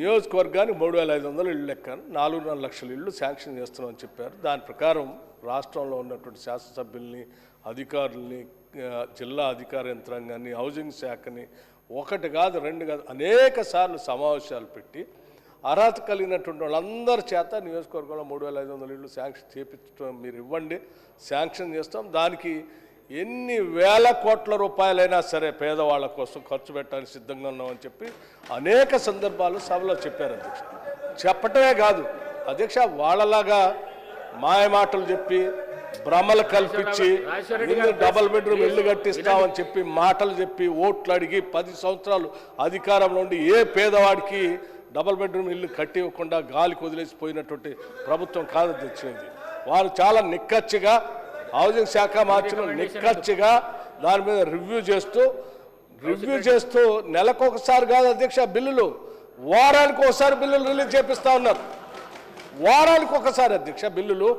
నియోజకవర్గానికి 3,500 ఇళ్ళు లెక్క 4.5 లక్షల ఇళ్ళు శాంక్షన్ చేస్తున్నామని చెప్పారు. దాని ప్రకారం రాష్ట్రంలో ఉన్నటువంటి శాసనసభ్యుల్ని, అధికారుల్ని, జిల్లా అధికార యంత్రాంగాన్ని, హౌసింగ్ శాఖని ఒకటి కాదు, రెండు కాదు, అనేక సార్లు సమావేశాలు పెట్టి అర్హత కలిగినటువంటి వాళ్ళందరి చేత నియోజకవర్గంలో 3,500 ఇళ్ళు శాంక్షన్ చేపించడం మీరు ఇవ్వండి, శాంక్షన్ చేస్తాం. దానికి ఎన్ని వేల కోట్ల రూపాయలైనా సరే పేదవాళ్ళ కోసం ఖర్చు పెట్టడానికి సిద్ధంగా ఉన్నామని చెప్పి అనేక సందర్భాలు సభలో చెప్పారు అధ్యక్ష. చెప్పటమే కాదు అధ్యక్ష, వాళ్ళలాగా మాయమాటలు చెప్పి భ్రమలు కల్పించి డబుల్ బెడ్రూమ్ ఇల్లు కట్టిస్తామని చెప్పి మాటలు చెప్పి ఓట్లు అడిగి 10 సంవత్సరాలు అధికారంలో ఉండి ఏ పేదవాడికి డబుల్ బెడ్రూమ్ ఇల్లు కట్టి ఇవ్వకుండా గాలికి వదిలేసిపోయినటువంటి ప్రభుత్వం కాదు అధ్యక్ష ఇది. వారు చాలా నిక్కచ్చిగా హౌసింగ్ శాఖ మార్చిన నిక్కచ్చిగా దాని మీద రివ్యూ చేస్తూ నెలకొకసారి కాదు అధ్యక్ష, బిల్లులు వారానికి ఒకసారి బిల్లులు రిలీజ్ చేపిస్తా ఉన్నారు. వారానికి ఒకసారి అధ్యక్ష బిల్లులు.